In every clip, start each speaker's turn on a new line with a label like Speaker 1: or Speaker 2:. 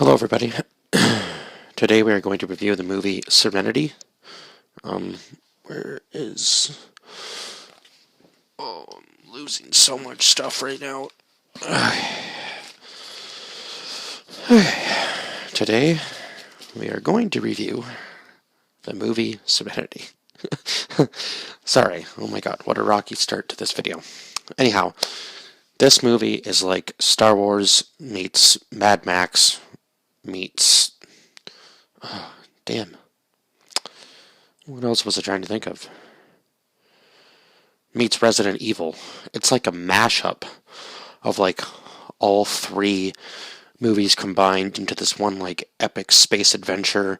Speaker 1: Hello, everybody. Today we are going to review the movie Serenity. Where is... Oh, I'm losing so much stuff right now. Today we are going to review the movie Serenity. Sorry, oh my god, what a rocky start to this video. Anyhow, this movie is like Star Wars meets Mad Max meets... Oh, damn. What else was I trying to think of? Meets Resident Evil. It's like a mashup of like all three movies combined into this one like epic space adventure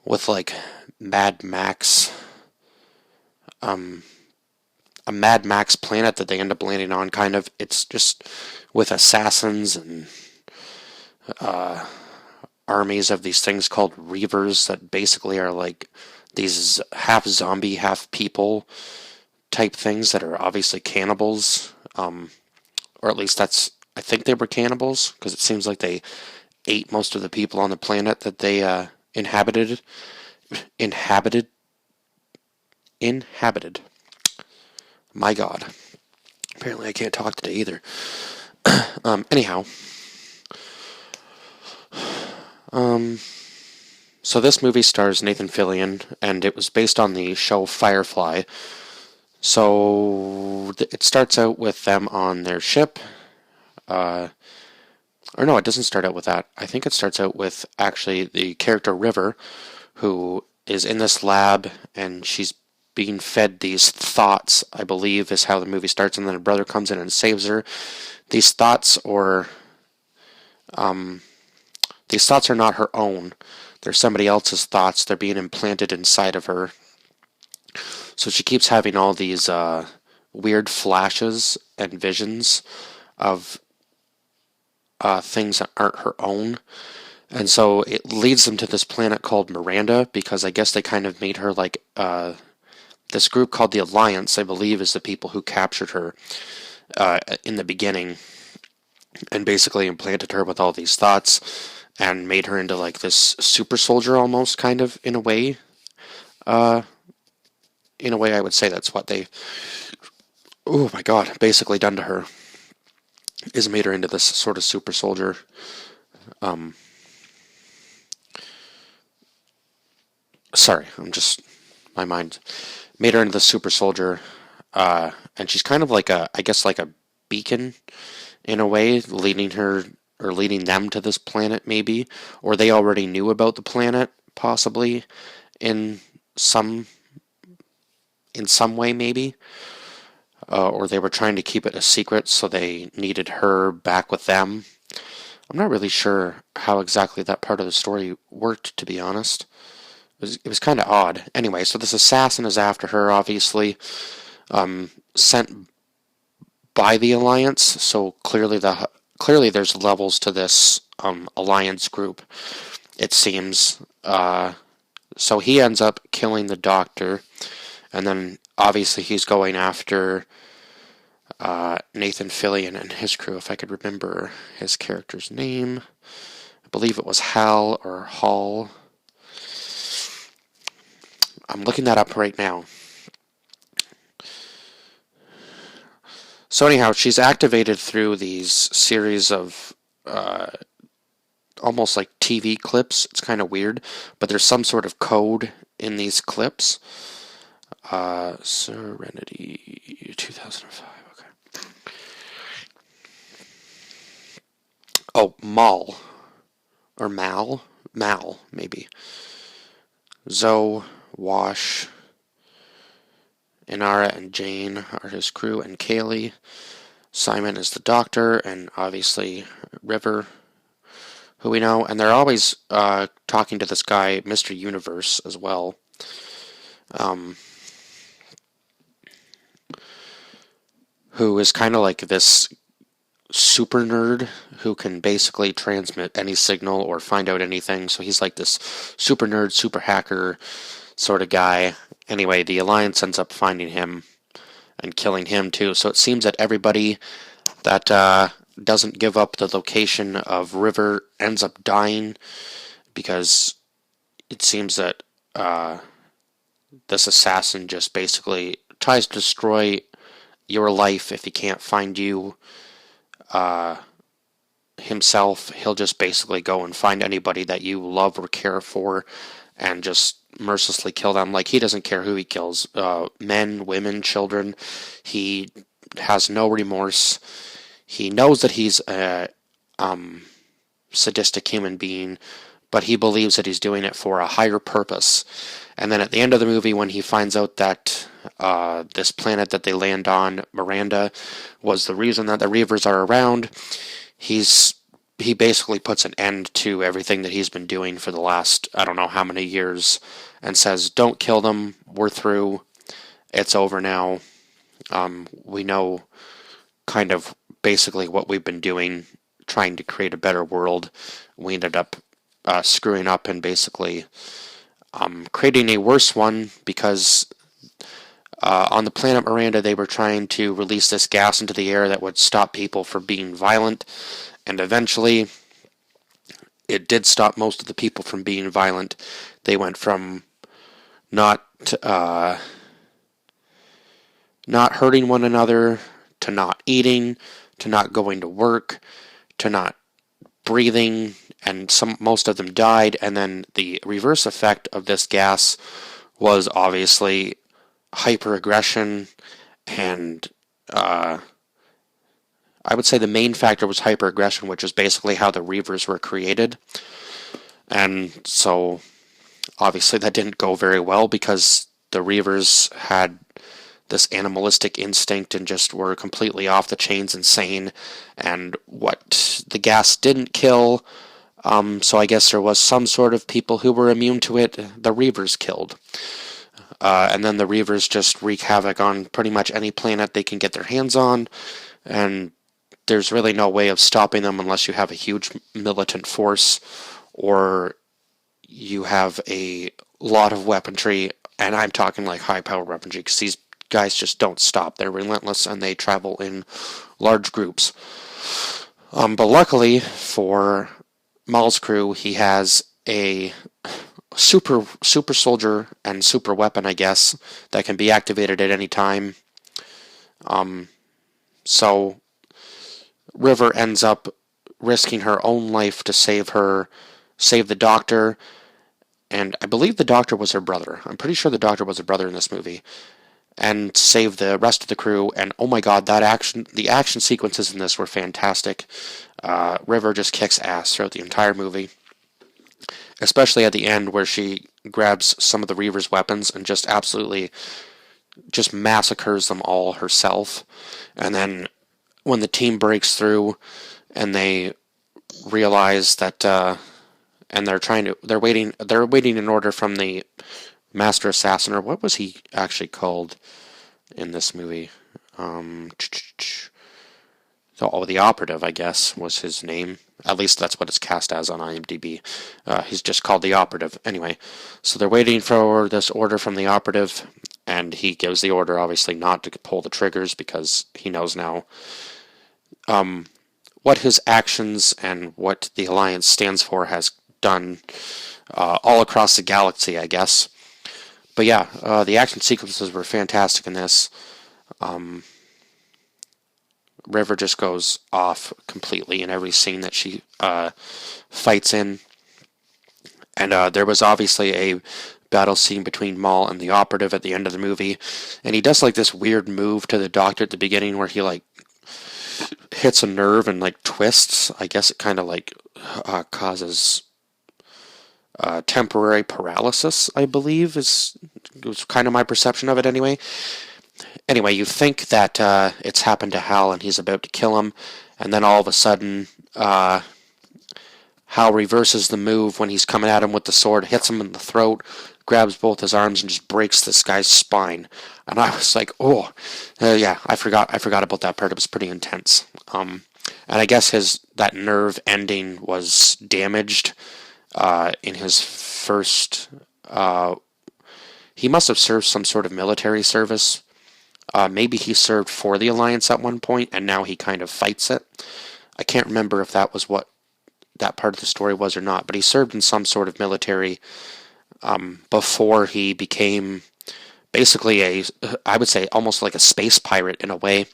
Speaker 1: with like Mad Max, a Mad Max planet that they end up landing on, kind of. It's just with assassins and armies of these things called Reavers that basically are like these half zombie, half people type things that are obviously cannibals, or at least I think they were cannibals, because it seems like they ate most of the people on the planet that they inhabited. My god. Apparently I can't talk today either. Anyhow. So this movie stars Nathan Fillion, and it was based on the show Firefly. So it starts out with them on their ship. Or no, it doesn't start out with that. I think it starts out with actually the character River, who is in this lab, and she's being fed these thoughts, I believe, is how the movie starts, and then her brother comes in and saves her. These thoughts are not her own. They're somebody else's thoughts. They're being implanted inside of her. So she keeps having all these weird flashes and visions of things that aren't her own. And so it leads them to this planet called Miranda, because I guess they kind of made her like this group called the Alliance, I believe, is the people who captured her in the beginning and basically implanted her with all these thoughts and made her into like this super soldier almost, kind of, in a way. In a way, I would say that's what they, oh my god, basically done to her, is made her into this sort of super soldier. Sorry, my mind, made her into the super soldier, and she's kind of like I guess like a beacon, in a way, leading them to this planet, maybe, or they already knew about the planet, possibly, in some way, maybe, or they were trying to keep it a secret, so they needed her back with them. I'm not really sure how exactly that part of the story worked, to be honest. It was kind of odd. Anyway, so this assassin is after her, obviously, sent by the Alliance, so clearly there's levels to this Alliance group, it seems. So he ends up killing the doctor, and then obviously he's going after Nathan Fillion and his crew, if I could remember his character's name. I believe it was Hal or Hall. I'm looking that up right now. So anyhow, she's activated through these series of almost like TV clips. It's kind of weird, but there's some sort of code in these clips. Serenity 2005. Okay. Oh, Mal. Or Mal, maybe. Zoe, Wash, Inara and Jane are his crew, and Kaylee. Simon is the doctor, and obviously River, who we know. And they're always talking to this guy, Mr. Universe, as well. Who is kind of like this super nerd who can basically transmit any signal or find out anything. So he's like this super nerd, super hacker sort of guy. Anyway, the Alliance ends up finding him and killing him too. So it seems that everybody that doesn't give up the location of River, ends up dying because it seems that this assassin just basically tries to destroy your life. If he can't find you himself, he'll just basically go and find anybody that you love or care for and just mercilessly kill them. Like, he doesn't care who he kills, men, women, children. He has no remorse. He knows that he's a sadistic human being, but he believes that he's doing it for a higher purpose. And then at the end of the movie, when he finds out that this planet that they land on, Miranda, was the reason that the Reavers are around, he basically puts an end to everything that he's been doing for the last, I don't know how many years, and says, don't kill them, we're through, it's over now. We know kind of basically what we've been doing, trying to create a better world. We ended up screwing up and basically creating a worse one because on the planet Miranda, they were trying to release this gas into the air that would stop people from being violent, and eventually it did stop most of the people from being violent. They went from not hurting one another, to not eating, to not going to work, to not breathing, and most of them died. And then the reverse effect of this gas was obviously hyperaggression, and I would say the main factor was hyperaggression, which is basically how the Reavers were created. And so obviously that didn't go very well because the Reavers had this animalistic instinct and just were completely off the chains insane. And what the gas didn't kill, so I guess there was some sort of people who were immune to it, the Reavers killed. And then the Reavers just wreak havoc on pretty much any planet they can get their hands on, and there's really no way of stopping them unless you have a huge militant force or you have a lot of weaponry, and I'm talking like high-power weaponry, because these guys just don't stop. They're relentless, and they travel in large groups. But luckily for Maul's crew, he has a super soldier and super weapon, I guess, that can be activated at any time. So River ends up risking her own life to save the doctor, and I believe the doctor was her brother. I'm pretty sure the doctor was her brother in this movie, and save the rest of the crew. And oh my god, the action sequences in this were fantastic. River just kicks ass throughout the entire movie, especially at the end where she grabs some of the Reaver's weapons and just absolutely just massacres them all herself. And then when the team breaks through and they realize that and they're waiting in order from the master assassin, or what was he actually called in this movie? The operative, I guess, was his name. At least that's what it's cast as on IMDb. He's just called the operative. Anyway, so they're waiting for this order from the operative, and he gives the order, obviously, not to pull the triggers because he knows now what his actions and what the Alliance stands for has done all across the galaxy, I guess. But yeah, the action sequences were fantastic in this. River just goes off completely in every scene that she fights in. And there was obviously a battle scene between Maul and the operative at the end of the movie. And he does like this weird move to the doctor at the beginning where he like hits a nerve and like twists. I guess it kind of like causes temporary paralysis, I believe, was kind of my perception of it anyway. Anyway, you think that it's happened to Hal and he's about to kill him, and then all of a sudden, Hal reverses the move when he's coming at him with the sword, hits him in the throat, grabs both his arms, and just breaks this guy's spine. And I was like, oh, yeah, I forgot about that part. It was pretty intense. And I guess that nerve ending was damaged in his first. He must have served some sort of military service. Maybe he served for the Alliance at one point, and now he kind of fights it. I can't remember if that was what that part of the story was or not, but he served in some sort of military before he became basically I would say, almost like a space pirate in a way,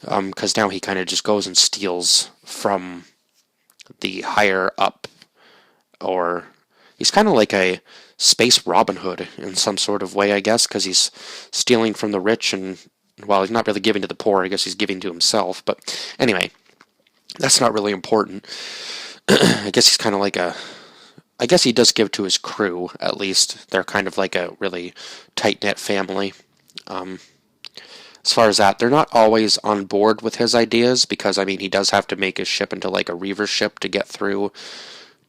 Speaker 1: because now he kind of just goes and steals from the higher up, or he's kind of like a space Robin Hood in some sort of way, I guess, because he's stealing from the rich and, well, he's not really giving to the poor. I guess he's giving to himself. But anyway, that's not really important. I guess he's kind of like a. I guess he does give to his crew, at least. They're kind of like a really tight knit family. Um, as far as that, they're not always on board with his ideas because, I mean, he does have to make his ship into like a reaver ship to get through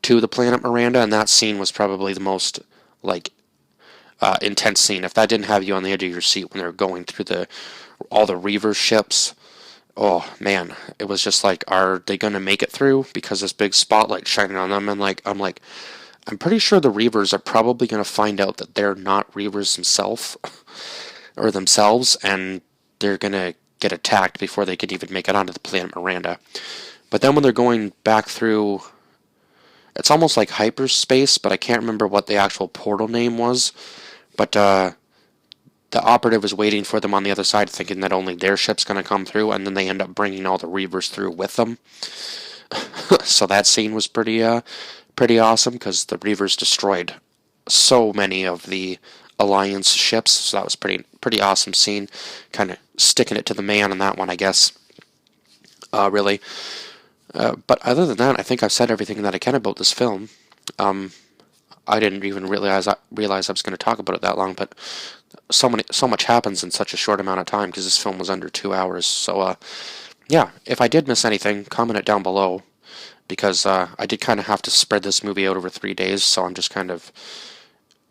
Speaker 1: to the planet Miranda, and that scene was probably the most like intense scene. If that didn't have you on the edge of your seat when they were going through the all the reaver ships, oh man, it was just like, are they gonna make it through? Because this big spotlight shining on them, and like I'm pretty sure the reavers are probably gonna find out that they're not reavers themselves or themselves, and they're gonna get attacked before they could even make it onto the planet Miranda. But then when they're going back through, it's almost like hyperspace, but I can't remember what the actual portal name was. But the operative is waiting for them on the other side, thinking that only their ship's going to come through, and then they end up bringing all the Reavers through with them. So that scene was pretty awesome because the Reavers destroyed so many of the Alliance ships. So that was pretty awesome scene. Kind of sticking it to the man on that one, I guess. Really. But other than that, I think I've said everything that I can about this film. I didn't even realize I was going to talk about it that long, but so much happens in such a short amount of time because this film was under 2 hours. So yeah, if I did miss anything, comment it down below because I did kind of have to spread this movie out over 3 days. So I'm just kind of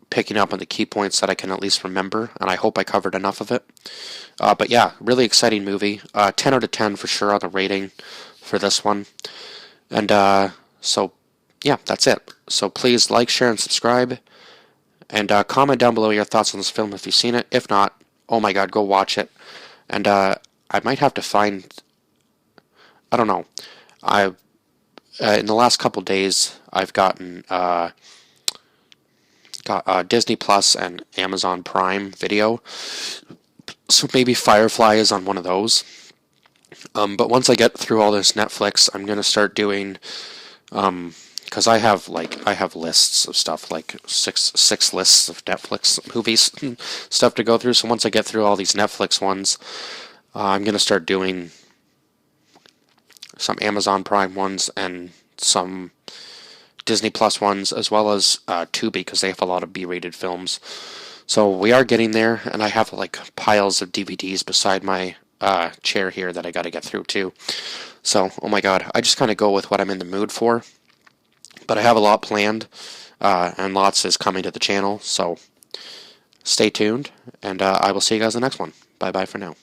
Speaker 1: picking up on the key points that I can at least remember, and I hope I covered enough of it. But yeah, really exciting movie. 10 out of 10 for sure on the rating for this one. And so yeah, that's it. So please like, share, and subscribe. And comment down below your thoughts on this film if you've seen it. If not, oh my god, go watch it. And I might have to find, I don't know. In the last couple days, I've gotten got Disney Plus and Amazon Prime Video. So maybe Firefly is on one of those. But once I get through all this Netflix, I'm gonna start doing because I have lists of stuff, like six lists of Netflix movies stuff to go through. So once I get through all these Netflix ones, I'm gonna start doing some Amazon Prime ones and some Disney Plus ones, as well as Tubi, because they have a lot of B-rated films. So we are getting there, and I have like piles of DVDs beside my chair here that I got to get through too. So, oh my god, I just kind of go with what I'm in the mood for. But I have a lot planned, and lots is coming to the channel, so stay tuned, and I will see you guys in the next one. Bye-bye for now.